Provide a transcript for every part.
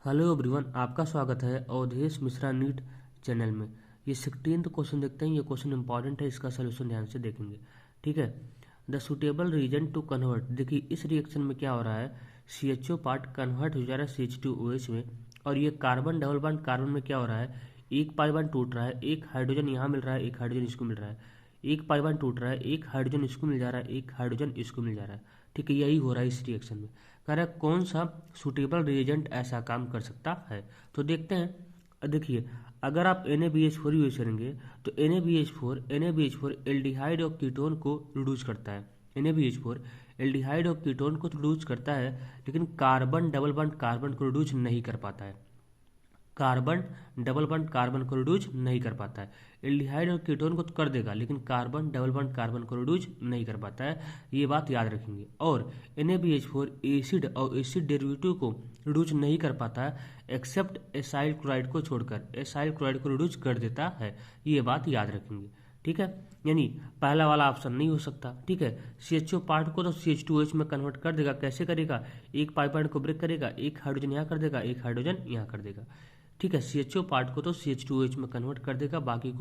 Hello everyone, आपका स्वागत है अवधेश मिश्रा नीट चैनल में। ये 16th क्वेश्चन देखते हैं। ये क्वेश्चन इंपॉर्टेंट है, इसका सोल्यूशन ध्यान से देखेंगे। ठीक है। The suitable reason to convert. देखिए इस रिएक्शन में क्या हो रहा है, CHO पार्ट कन्वर्ट हो जा रहा है CH2OH में, और ये कार्बन डबल बॉन्ड कार्बन में क्या हो रहा है, एक पाई बॉन्ड टूट रहा है, एक हाइड्रोजन यहाँ मिल रहा है, एक हाइड्रोजन इसको मिल रहा है, एक पाई बॉन्ड टूट रहा है, एक हाइड्रोजन इसको मिल जा रहा है, एक हाइड्रोजन इसको मिल जा रहा है। ठीक है, यही हो रहा है इस रिएक्शन में। कह रहा है कौन सा सुटेबल रिएजेंट ऐसा काम कर सकता है। तो देखते हैं। देखिए अगर आप NaBH4 यूज करेंगे तो NaBH4 एल्डिहाइड और कीटोन को रिड्यूस करता है। NaBH4 एल्डिहाइड और कीटोन को रिड्यूस करता है, लेकिन कार्बन डबल बॉन्ड कार्बन को रिड्यूस नहीं कर पाता है। कार्बन डबल बॉन्ड कार्बन को रिड्यूस नहीं कर पाता है। एल्डिहाइड और कीटोन को तो कर देगा, लेकिन कार्बन डबल बॉन्ड कार्बन को रिड्यूस नहीं कर पाता है। ये बात याद रखेंगे। और NaBH4 एसिड और एसिड डेरिवेटिव को रिड्यूस नहीं कर पाता है, एक्सेप्ट एसाइल क्लोराइड को छोड़कर। एसाइल क्लोराइड को रिड्यूस कर देता है। ये बात याद रखेंगे। ठीक है, यानी पहला वाला ऑप्शन नहीं हो सकता। ठीक है, CHO पार्ट को तो CH2OH में कन्वर्ट कर देगा। कैसे करेगा, एक पाई बॉन्ड को ब्रेक करेगा, एक हाइड्रोजन यहाँ कर देगा, एक हाइड्रोजन यहाँ कर देगा। ठीक है, CHO पार्ट को तो CH2OH में कन्वर्ट कर देगा, बाकी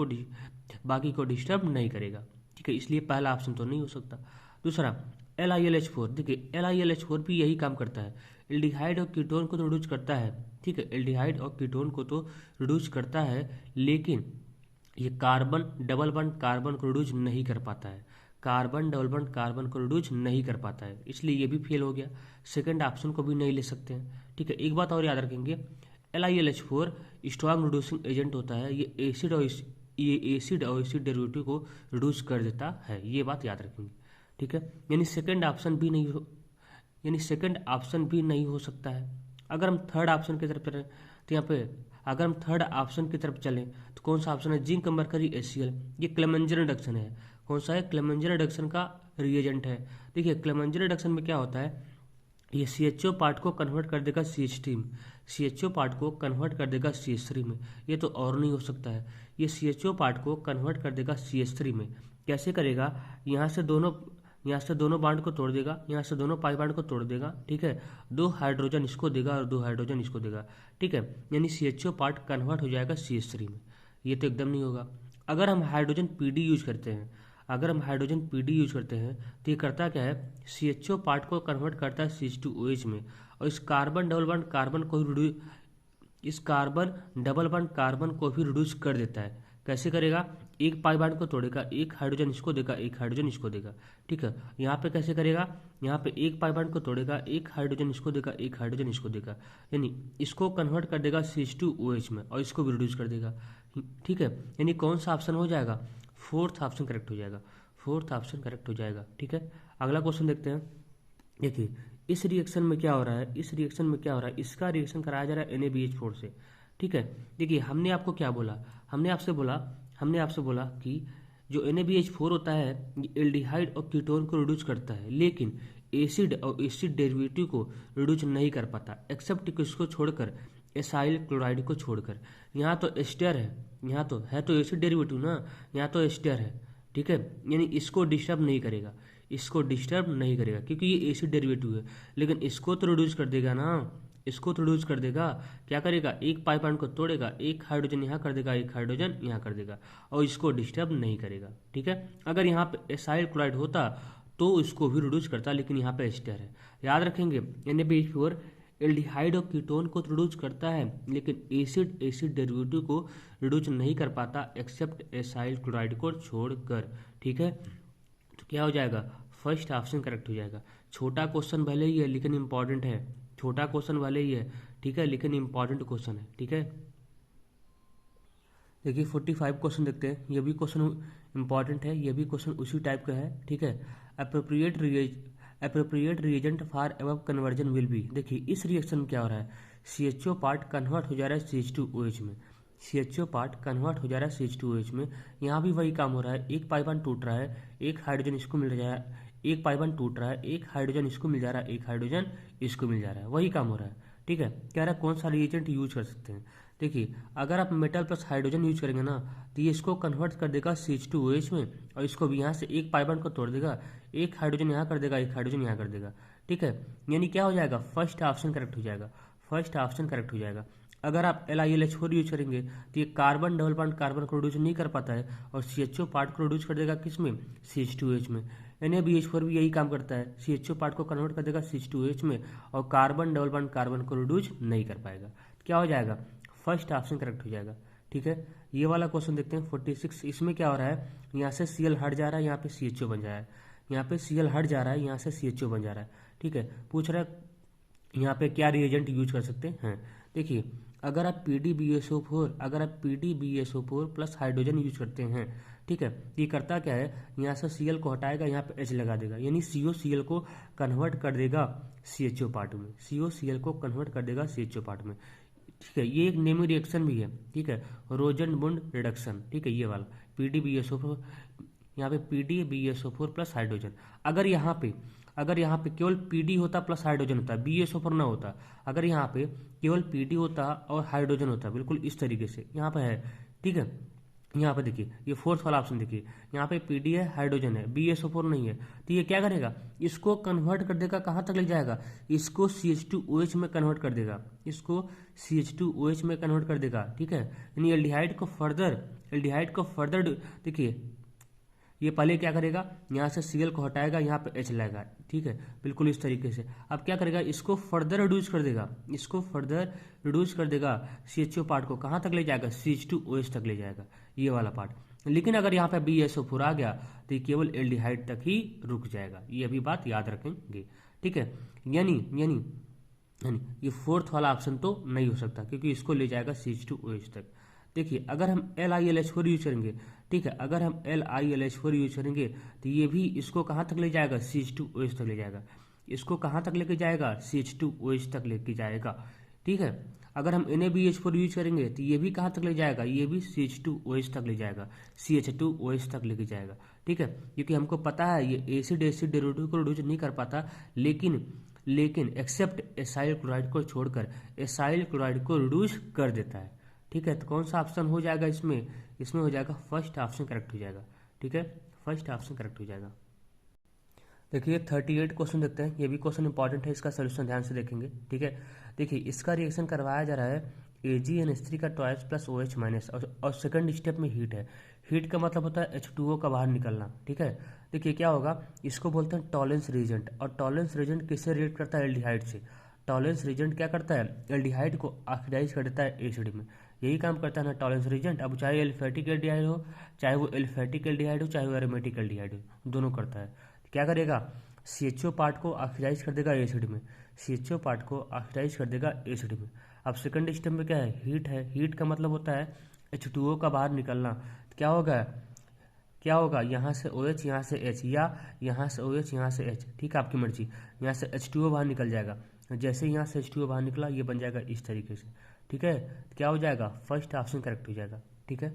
को डिस्टर्ब नहीं करेगा। ठीक है, इसलिए पहला ऑप्शन तो नहीं हो सकता। दूसरा LiLH4। देखिए LiLH4 भी यही काम करता है, एल्डिहाइड और कीटोन को तो रिड्यूस करता है। ठीक है, एल्डिहाइड और कीटोन को तो रिड्यूस करता है, लेकिन ये कार्बन डबल बॉन्ड कार्बन को रिड्यूस नहीं कर पाता है। कार्बन डबल बॉन्ड कार्बन को रिड्यूस नहीं कर पाता है, इसलिए ये भी फेल हो गया। सेकंड ऑप्शन को भी नहीं ले सकते हैं। ठीक है, एक बात और याद रखेंगे, LiLH4 स्ट्रॉन्ग रिड्यूसिंग एजेंट होता है। ये एसिड और एसिड डेरिवेटिव को रिड्यूस कर देता है। ये बात याद रखेंगे। ठीक है, यानी सेकंड ऑप्शन भी नहीं हो सकता है। अगर हम थर्ड ऑप्शन की तरफ चलें तो यहाँ पे अगर हम थर्ड ऑप्शन की तरफ चलें तो कौन सा ऑप्शन है, जिंक मरकरी HCl। ये क्लेमेंजर रिडक्शन है। कौन सा है, क्लेमेंजर रिडक्शन का रिएजेंट है। देखिए क्लेमेंजर रिडक्शन में क्या होता है, ये CHO पार्ट को कन्वर्ट कर देगा CH3 में, CHO पार्ट को कन्वर्ट कर देगा CH3 में। ये तो और नहीं हो सकता है। ये CHO पार्ट को कन्वर्ट कर देगा CH3 में। कैसे करेगा, यहाँ से दोनों बांड को तोड़ देगा, यहाँ से दोनों पाई बांड को तोड़ देगा। ठीक है, दो हाइड्रोजन इसको देगा और दो हाइड्रोजन इसको देगा। ठीक है, यानी CHO पार्ट कन्वर्ट हो जाएगा CH3 में। ये तो एकदम नहीं होगा। अगर हम हाइड्रोजन PD यूज करते हैं तो ये करता क्या है, CHO पार्ट को कन्वर्ट करता है CH2OH में, और इस कार्बन डबल बॉन्ड कार्बन को भी रिड्यूस कर देता है। कैसे करेगा, एक पाई बॉन्ड को तोड़ेगा, एक हाइड्रोजन इसको देगा, एक हाइड्रोजन इसको देगा। ठीक है, यहाँ पे कैसे करेगा, यहाँ पे एक पाई बॉन्ड को तोड़ेगा, एक हाइड्रोजन इसको देगा, एक हाइड्रोजन इसको देगा, यानी इसको कन्वर्ट कर देगा CH2OH में और इसको भी रिड्यूस कर देगा। ठीक है, यानी कौन सा ऑप्शन हो जाएगा, फोर्थ ऑप्शन करेक्ट हो जाएगा। ठीक है, अगला क्वेश्चन देखते हैं। देखिए इस रिएक्शन में क्या हो रहा है, इसका रिएक्शन कराया जा रहा है NaBH4 से। ठीक है, देखिए हमने आपको क्या बोला, हमने आपसे बोला कि जो NaBH4 होता है ये एल्डिहाइड और कीटोन को रिड्यूस करता है, लेकिन एसिड और एसिड डेरिवेटिव को रिड्यूस नहीं कर पाता, एक्सेप्ट किसको छोड़कर, एसाइल क्लोराइड को छोड़कर। यहाँ तो एस्टर है, यहाँ तो है तो एसिड डेरिवेटिव ना, यहाँ तो एस्टर है। ठीक है, यानी इसको डिस्टर्ब नहीं करेगा, क्योंकि ये एसिड डेरिवेटिव है, लेकिन इसको तो रिड्यूस कर देगा ना, क्या करेगा, एक पाई बॉन्ड को तोड़ेगा, एक हाइड्रोजन यहाँ कर देगा, एक हाइड्रोजन यहाँ कर देगा, और इसको डिस्टर्ब नहीं करेगा। ठीक है, अगर यहाँ पे एसाइल क्लोराइड होता तो इसको भी रिड्यूस करता, लेकिन यहाँ पे एस्टर है। याद रखेंगे NaBH4 एल्डिहाइड और कीटोन को रिड्यूस करता है, लेकिन एसिड डेरिवेटिव को रिड्यूस नहीं कर पाता, एक्सेप्ट एसाइल क्लोराइड को छोड़कर। ठीक है, तो क्या हो जाएगा, फर्स्ट ऑप्शन करेक्ट हो जाएगा। छोटा क्वेश्चन भले ही है लेकिन इंपॉर्टेंट है, ठीक है, लेकिन इंपॉर्टेंट क्वेश्चन है। ठीक है, देखिए 45 क्वेश्चन देखते हैं। ये भी क्वेश्चन इंपॉर्टेंट है, ये भी क्वेश्चन उसी टाइप का है। ठीक है, appropriate reagent for above conversion will be. देखिए इस रिएक्शन में क्या हो रहा है, CHO पार्ट कन्वर्ट हो जा रहा है CH2OH में, यहाँ भी वही काम हो रहा है। एक पाई बॉन्ड टूट रहा है, एक हाइड्रोजन इसको मिल रहा है, एक पाई बॉन्ड टूट रहा है, एक हाइड्रोजन इसको मिल जा रहा है, एक हाइड्रोजन इसको मिल जा रहा है, वही काम हो रहा है। ठीक है, कह रहा है कौन सा रिएजेंट यूज कर सकते हैं। देखिए अगर आप मेटल प्लस हाइड्रोजन यूज करेंगे ना, तो ये इसको कन्वर्ट कर देगा CH2OH में, और इसको भी यहाँ से एक पाई बॉन्ड को तोड़ देगा, एक हाइड्रोजन यहाँ कर देगा, एक हाइड्रोजन यहाँ कर देगा। ठीक है, यानी क्या हो जाएगा, फर्स्ट ऑप्शन करेक्ट हो जाएगा। फर्स्ट ऑप्शन करेक्ट हो जाएगा। अगर आप LiLH4 यूज करेंगे तो ये कार्बन डबल बॉन्ड कार्बन को रिड्यूस नहीं कर पाता है और CHO पार्ट को रिड्यूस कर देगा किस में, CH2H में। NaBH4 भी यही काम करता है, CHO पार्ट को कन्वर्ट कर देगा CH2H में और कार्बन डबल बॉन्ड कार्बन को रिड्यूस नहीं कर पाएगा। क्या हो जाएगा, फर्स्ट ऑप्शन करेक्ट हो जाएगा। ठीक है, ये वाला क्वेश्चन देखते हैं 46। इसमें क्या हो रहा है, यहाँ से Cl हट जा रहा है, यहाँ पे CHO बन जा रहा है, यहाँ पे Cl हट जा रहा है, यहाँ से CHO बन जा रहा है। ठीक है, पूछ रहा है यहाँ पे क्या रिएजेंट यूज कर सकते हैं। देखिए, अगर आप PDBSO4 प्लस हाइड्रोजन यूज करते हैं, ठीक है, ये करता क्या है, यहाँ से Cl को हटाएगा, यहाँ पे H लगा देगा, यानी COCl को कन्वर्ट कर देगा CHO पार्ट में, COCl को कन्वर्ट कर देगा CHO पार्ट में। ठीक है, ये एक नेमी रिएक्शन भी है। ठीक है, रोजनबुंड रिडक्शन। ठीक है, ये वाला PDBSO4, यहाँ पे PDBSO4 प्लस हाइड्रोजन। अगर यहाँ पे केवल PD होता प्लस हाइड्रोजन होता, BSO4 ना होता, अगर यहाँ पे केवल PD होता और हाइड्रोजन होता, बिल्कुल इस तरीके से यहाँ पे है। ठीक है, यहाँ पे देखिए, ये फोर्थ वाला ऑप्शन देखिए, यहाँ पे PD है, हाइड्रोजन है, BSO4 नहीं है, तो ये क्या करेगा, इसको कन्वर्ट कर देगा, कहाँ तक ले जाएगा, इसको CH2OH में कन्वर्ट कर देगा, इसको CH2OH में कन्वर्ट कर देगा। ठीक है, यानी एल्डिहाइड को फर्दर देखिए, ये पहले क्या करेगा, यहाँ से Cl को हटाएगा, यहाँ पे H लाएगा। ठीक है, बिल्कुल इस तरीके से। अब क्या करेगा, इसको फर्दर रिड्यूस कर देगा, CHO पार्ट को कहाँ तक ले जाएगा, CH2OH तक ले जाएगा, ये वाला पार्ट। लेकिन अगर यहाँ पे BSO4 आ गया तो ये केवल एल्डिहाइड तक ही रुक जाएगा, ये अभी बात याद रखेंगे। ठीक है, यानी ये फोर्थ वाला ऑप्शन तो नहीं हो सकता, क्योंकि इसको ले जाएगा CH2OH तक। देखिए, अगर हम LiLH4 यूज करेंगे, ठीक है, अगर हम LiLH4 यूज करेंगे तो ये भी इसको कहाँ तक ले जाएगा, CH2OH तक ले जाएगा, इसको कहाँ तक लेके जाएगा, CH2OH तक लेके जाएगा। ठीक है, अगर हम NaBH4 यूज करेंगे तो ये भी कहाँ तक ले जाएगा, ये भी CH2OH तक ले जाएगा, CH2OH तक लेके जाएगा। ठीक है, क्योंकि हमको पता है ये एसिड डेरिवेटिव को रिड्यूस नहीं कर पाता, लेकिन एक्सेप्ट एसाइल क्लोराइड को छोड़कर एसाइल क्लोराइड को रिड्यूस कर देता है। ठीक है, तो कौन सा ऑप्शन हो जाएगा इसमें हो जाएगा फर्स्ट ऑप्शन करेक्ट हो जाएगा। ठीक है, फर्स्ट ऑप्शन करेक्ट हो जाएगा। देखिए 38 क्वेश्चन देखते हैं, ये भी क्वेश्चन इंपॉर्टेंट है, इसका सोल्यूशन ध्यान से देखेंगे। ठीक है, देखिए इसका रिएक्शन करवाया जा रहा है AgNH3 का ट्वाइस प्लस OH माइनस, और सेकंड स्टेप में हीट है। हीट का मतलब होता है H2O का बाहर निकलना। ठीक है, देखिए क्या होगा, इसको बोलते हैं टॉलेंस रीजेंट, और टॉलेंस रीजेंट किससे रिएक्ट करता है, एल्डिहाइड से। टॉलेंस रीजेंट क्या करता है, एल्डिहाइड को ऑक्सीडाइज कर देता है एसिड में, यही काम करता है ना टॉलेंस रीजेंट। अब चाहे एलिफेटिक एल्डिहाइड हो, चाहे वो एलिफेटिक एल्डिहाइड हो, चाहे वो एरोमेटिक एल्डिहाइड हो, दोनों करता है। क्या करेगा, CHO पार्ट को ऑक्सीडाइज कर देगा एसिड में, CHO पार्ट को ऑक्सीडाइज कर देगा एसिड में। अब सेकंड स्टेप में क्या है, हीट है। हीट का मतलब होता है H2O का बाहर निकलना। तो क्या होगा, यहाँ से OH, यहाँ से H, या यहाँ से OH, यहाँ से H, ठीक है, आपकी मर्जी। यहाँ से H2O बाहर निकल जाएगा, जैसे यहाँ से H2O बाहर निकला, ये बन जाएगा इस तरीके से। ठीक है, क्या हो जाएगा, फर्स्ट ऑप्शन करेक्ट हो जाएगा। ठीक है।